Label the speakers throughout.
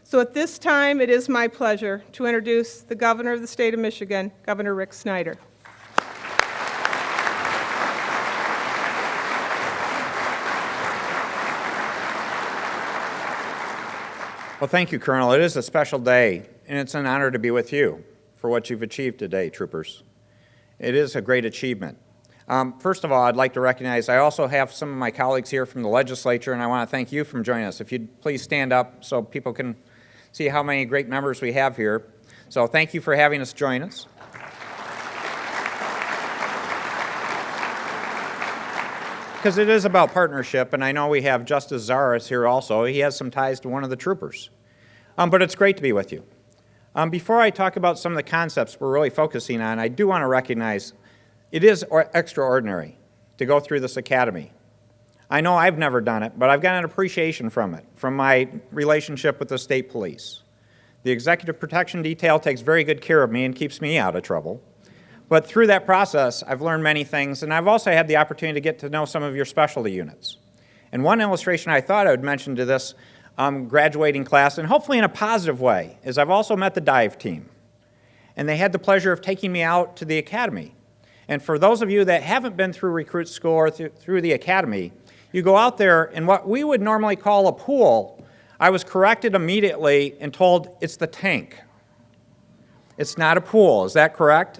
Speaker 1: So at this time, it is my pleasure to introduce the Governor of the State of Michigan, Governor Rick Snyder.
Speaker 2: Well, thank you, Colonel. It is a special day, and it's an honor to be with you for what you've achieved today, troopers. It is a great achievement. First of all, I'd like to recognize I also have some of my colleagues here from the legislature, and I want to thank you for joining us. If you'd please stand up so people can see how many great members we have here. So thank you for having us join us. Because it is about partnership, and I know we have Justice Zaras here also. He has some ties to one of the troopers. But it's great to be with you. Before I talk about some of the concepts we're really focusing on, I do want to recognize it is extraordinary to go through this academy. I know I've never done it, but I've got an appreciation from it, from my relationship with the state police. The Executive Protection Detail takes very good care of me and keeps me out of trouble. But through that process, I've learned many things, and I've also had the opportunity to get to know some of your specialty units. And one illustration I thought I would mention to this graduating class, and hopefully in a positive way, is I've also met the dive team. And they had the pleasure of taking me out to the academy. And for those of you that haven't been through recruit school or through the academy, you go out there in what we would normally call a pool. I was corrected immediately and told it's the tank. It's not a pool. Is that correct?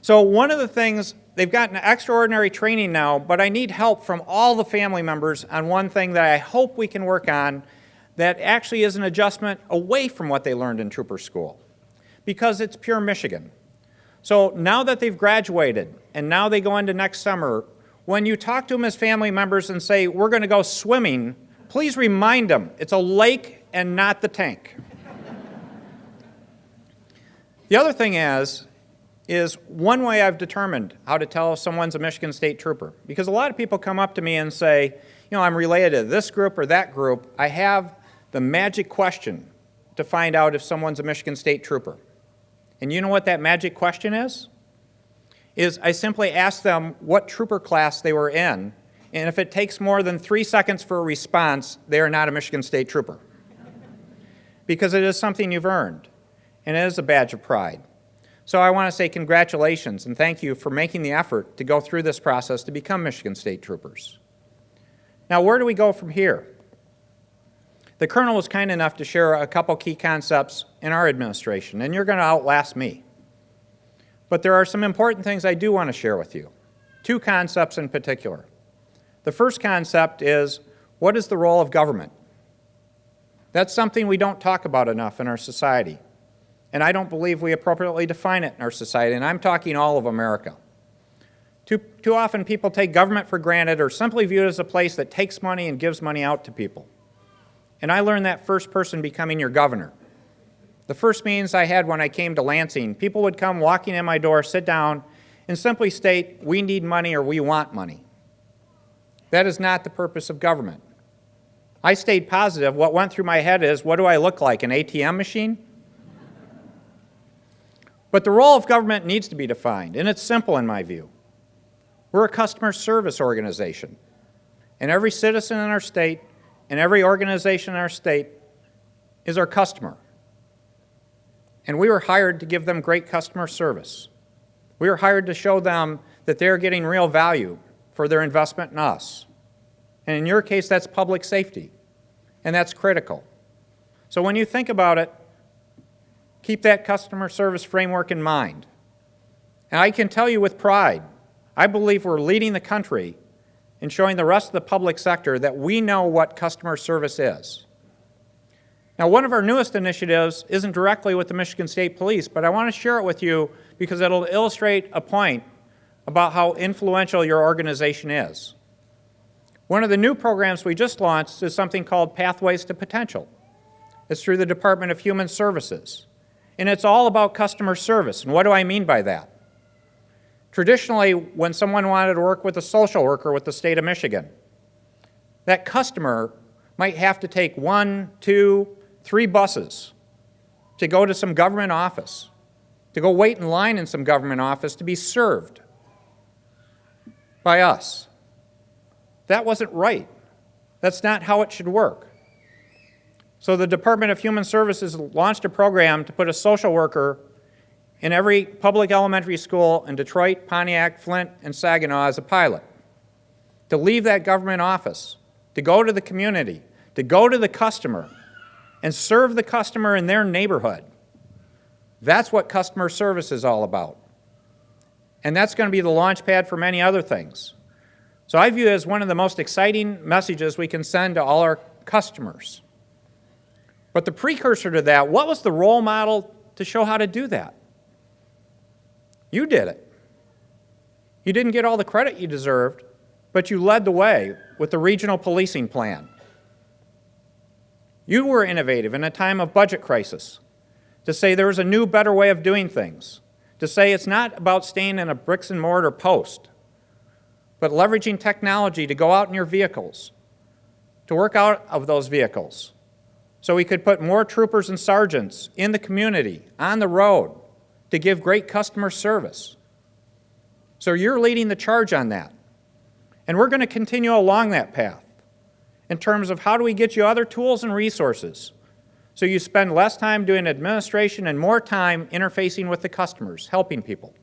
Speaker 2: So one of the things, they've gotten extraordinary training now, but I need help from all the family members on one thing that I hope we can work on that actually is an adjustment away from what they learned in trooper school, because it's pure Michigan. So now that they've graduated and now they go into next summer, when you talk to them as family members and say, we're going to go swimming, please remind them it's a lake and not the tank. The other thing is one way I've determined how to tell if someone's a Michigan State Trooper. Because a lot of people come up to me and say, I'm related to this group or that group. I have the magic question to find out if someone's a Michigan State Trooper. And you know what that magic question is? I simply ask them what trooper class they were in, and if it takes more than 3 seconds for a response, they are not a Michigan State Trooper. Because it is something you've earned. And it is a badge of pride. So I want to say congratulations and thank you for making the effort to go through this process to become Michigan State Troopers. Now, where do we go from here? The Colonel was kind enough to share a couple key concepts in our administration, and you're going to outlast me. But there are some important things I do want to share with you. 2 concepts in particular. The first concept is, what is the role of government? That's something we don't talk about enough in our society. And I don't believe we appropriately define it in our society, and I'm talking all of America. Too often people take government for granted or simply view it as a place that takes money and gives money out to people. And I learned that first person becoming your governor. The first meetings I had when I came to Lansing, people would come walking in my door, sit down, and simply state, we need money or we want money. That is not the purpose of government. I stayed positive. What went through my head is, what do I look like, an ATM machine? But the role of government needs to be defined, and it's simple in my view. We're a customer service organization, and every citizen in our state and every organization in our state is our customer. And we were hired to give them great customer service. We were hired to show them that they're getting real value for their investment in us. And in your case, that's public safety, and that's critical. So when you think about it, keep that customer service framework in mind. And I can tell you with pride, I believe we're leading the country in showing the rest of the public sector that we know what customer service is. Now, one of our newest initiatives isn't directly with the Michigan State Police, but I want to share it with you because it'll illustrate a point about how influential your organization is. One of the new programs we just launched is something called Pathways to Potential. It's through the Department of Human Services. And it's all about customer service. And what do I mean by that? Traditionally, when someone wanted to work with a social worker with the state of Michigan, that customer might have to take 1, 2, 3 buses to go to some government office, to go wait in line in some government office to be served by us. That wasn't right. That's not how it should work. So the Department of Human Services launched a program to put a social worker in every public elementary school in Detroit, Pontiac, Flint, and Saginaw as a pilot, to leave that government office, to go to the community, to go to the customer, and serve the customer in their neighborhood. That's what customer service is all about. And that's going to be the launch pad for many other things. So I view it as one of the most exciting messages we can send to all our customers. But the precursor to that, what was the role model to show how to do that? You did it. You didn't get all the credit you deserved, but you led the way with the regional policing plan. You were innovative in a time of budget crisis to say there was a new, better way of doing things, to say it's not about staying in a bricks and mortar post, but leveraging technology to go out in your vehicles, to work out of those vehicles, so we could put more troopers and sergeants in the community, on the road, to give great customer service. So you're leading the charge on that. And we're going to continue along that path in terms of how do we get you other tools and resources so you spend less time doing administration and more time interfacing with the customers, helping people.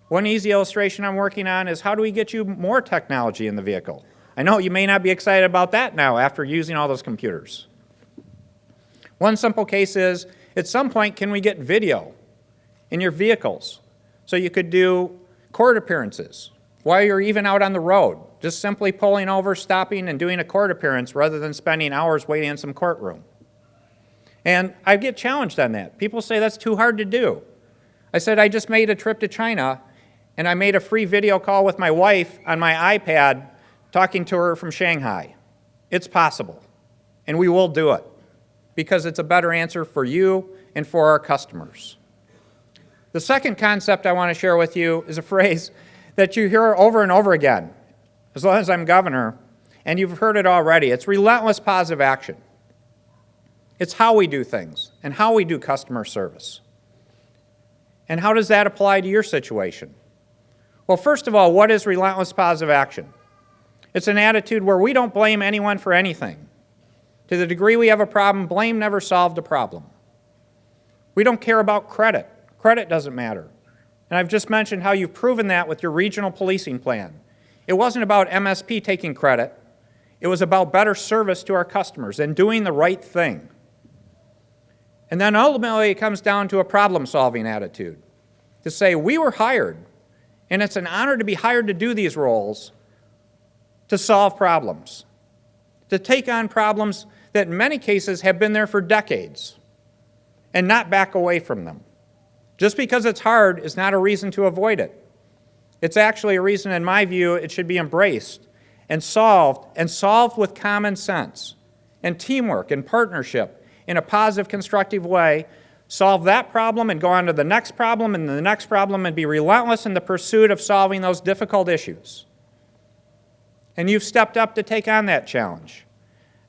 Speaker 2: One easy illustration I'm working on is how do we get you more technology in the vehicle? I know you may not be excited about that now after using all those computers. One simple case is, at some point, can we get video in your vehicles so you could do court appearances while you're even out on the road, just simply pulling over, stopping, and doing a court appearance rather than spending hours waiting in some courtroom. And I get challenged on that. People say that's too hard to do. I said I just made a trip to China, and I made a free video call with my wife on my iPad talking to her from Shanghai. It's possible, and we will do it because it's a better answer for you and for our customers. The second concept I want to share with you is a phrase that you hear over and over again, as long as I'm governor, and you've heard it already. It's relentless positive action. It's how we do things and how we do customer service. And how does that apply to your situation? Well, first of all, what is relentless positive action? It's an attitude where we don't blame anyone for anything. To the degree we have a problem, blame never solved a problem. We don't care about credit. Credit doesn't matter. And I've just mentioned how you've proven that with your regional policing plan. It wasn't about MSP taking credit. It was about better service to our customers and doing the right thing. And then ultimately it comes down to a problem-solving attitude, to say we were hired, and it's an honor to be hired to do these roles, to solve problems, to take on problems that in many cases have been there for decades, and not back away from them. Just because it's hard is not a reason to avoid it. It's actually a reason, in my view, it should be embraced and solved with common sense and teamwork and partnership in a positive, constructive way. Solve that problem and go on to the next problem and the next problem and be relentless in the pursuit of solving those difficult issues. And you've stepped up to take on that challenge.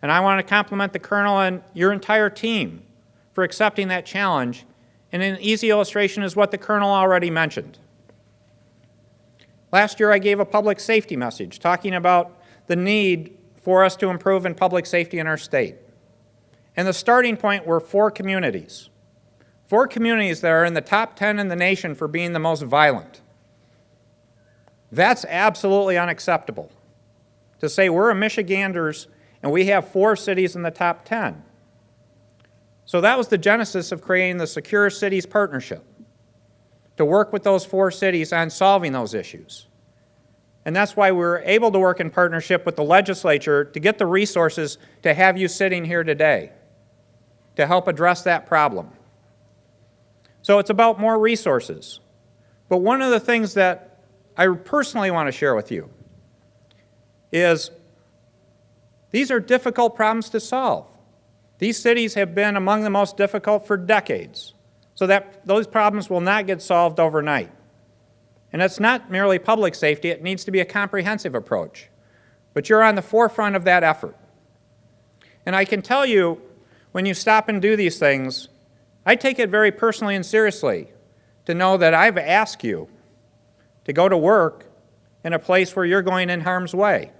Speaker 2: And I want to compliment the Colonel and your entire team for accepting that challenge. And an easy illustration is what the Colonel already mentioned. Last year I gave a public safety message talking about the need for us to improve in public safety in our state. And the starting point were 4 communities. 4 communities that are in the top 10 in the nation for being the most violent. That's absolutely unacceptable. To say we're a Michiganders and we have 4 cities in the top 10. So that was the genesis of creating the Secure Cities Partnership, to work with those 4 cities on solving those issues. And that's why we were able to work in partnership with the legislature to get the resources to have you sitting here today to help address that problem. So it's about more resources. But one of the things that I personally want to share with you is these are difficult problems to solve. These cities have been among the most difficult for decades, so that those problems will not get solved overnight. And it's not merely public safety, it needs to be a comprehensive approach. But you're on the forefront of that effort. And I can tell you, when you stop and do these things, I take it very personally and seriously to know that I've asked you to go to work in a place where you're going in harm's way.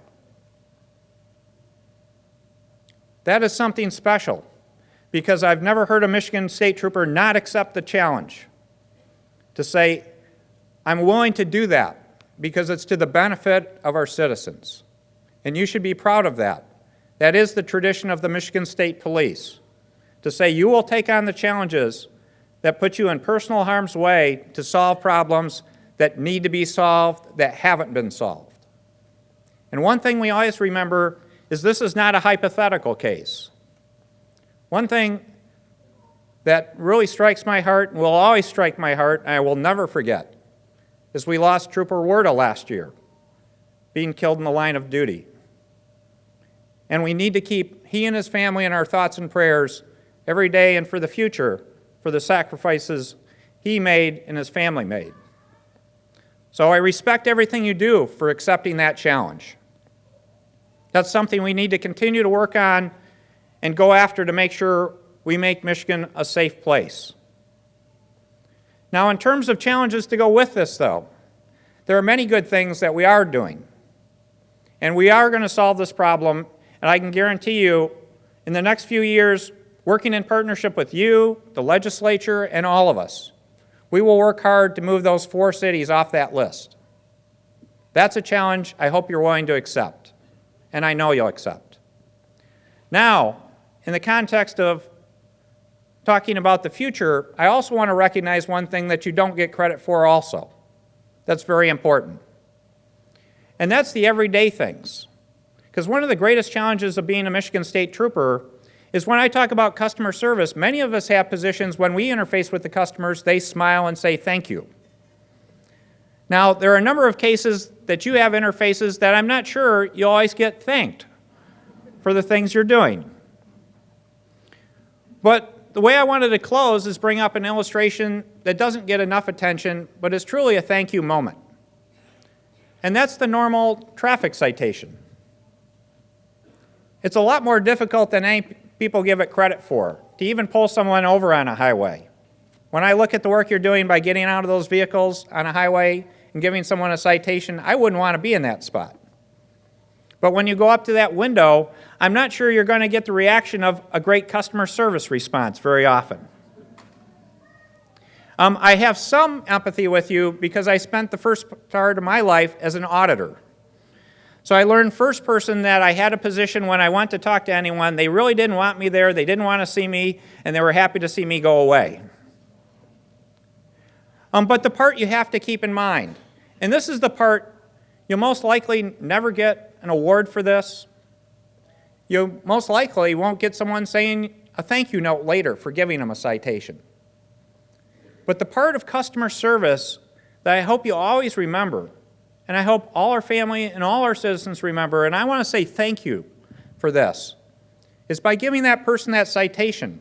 Speaker 2: That is something special, because I've never heard a Michigan State Trooper not accept the challenge to say, I'm willing to do that because it's to the benefit of our citizens. And you should be proud of that. That is the tradition of the Michigan State Police, to say you will take on the challenges that put you in personal harm's way to solve problems that need to be solved that haven't been solved. And one thing we always remember is this is not a hypothetical case. One thing that really strikes my heart and will always strike my heart, and I will never forget, is we lost Trooper Werda last year, being killed in the line of duty. And we need to keep he and his family in our thoughts and prayers every day and for the future for the sacrifices he made and his family made. So I respect everything you do for accepting that challenge. That's something we need to continue to work on and go after to make sure we make Michigan a safe place. Now, in terms of challenges to go with this, though, there are many good things that we are doing. And we are going to solve this problem, and I can guarantee you, in the next few years, working in partnership with you, the legislature, and all of us, we will work hard to move those 4 cities off that list. That's a challenge I hope you're willing to accept, and I know you'll accept. Now, in the context of talking about the future, I also want to recognize one thing that you don't get credit for also. That's very important. And that's the everyday things. Because one of the greatest challenges of being a Michigan State Trooper is when I talk about customer service, many of us have positions when we interface with the customers, they smile and say thank you. Now, there are a number of cases that you have interfaces that I'm not sure you'll always get thanked for the things you're doing. But the way I wanted to close is bring up an illustration that doesn't get enough attention, but is truly a thank you moment. And that's the normal traffic citation. It's a lot more difficult than any people give it credit for, to even pull someone over on a highway. When I look at the work you're doing by getting out of those vehicles on a highway and giving someone a citation, I wouldn't want to be in that spot. But when you go up to that window, I'm not sure you're going to get the reaction of a great customer service response very often. I have some empathy with you because I spent the first part of my life as an auditor. So I learned first person that I had a position when I went to talk to anyone, they really didn't want me there, they didn't want to see me, and they were happy to see me go away. But the part you have to keep in mind, and this is the part you'll most likely never get an award for this. You most likely won't get someone saying a thank you note later for giving them a citation. But the part of customer service that I hope you always remember, and I hope all our family and all our citizens remember, and I want to say thank you for this, is by giving that person that citation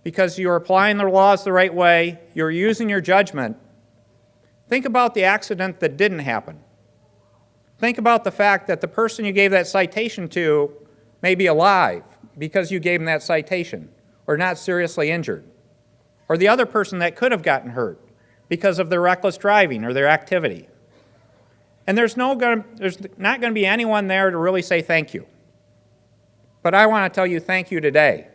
Speaker 2: because you're applying the laws the right way, you're using your judgment. Think about the accident that didn't happen. Think about the fact that the person you gave that citation to may be alive because you gave them that citation, or not seriously injured, or the other person that could have gotten hurt because of their reckless driving or their activity. And there's not going to be anyone there to really say thank you. But I want to tell you thank you today.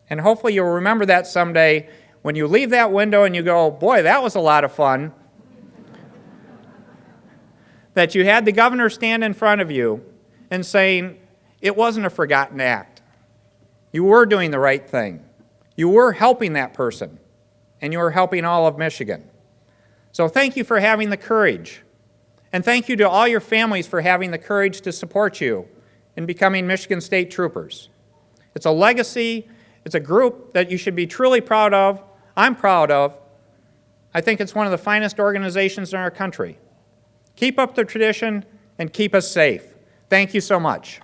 Speaker 2: And hopefully you'll remember that someday when you leave that window and you go, boy, that was a lot of fun, that you had the governor stand in front of you and saying, it wasn't a forgotten act. You were doing the right thing. You were helping that person, and you were helping all of Michigan. So thank you for having the courage. And thank you to all your families for having the courage to support you in becoming Michigan State Troopers. It's a legacy. It's a group that you should be truly proud of. I'm proud of. I think it's one of the finest organizations in our country. Keep up the tradition and keep us safe. Thank you so much.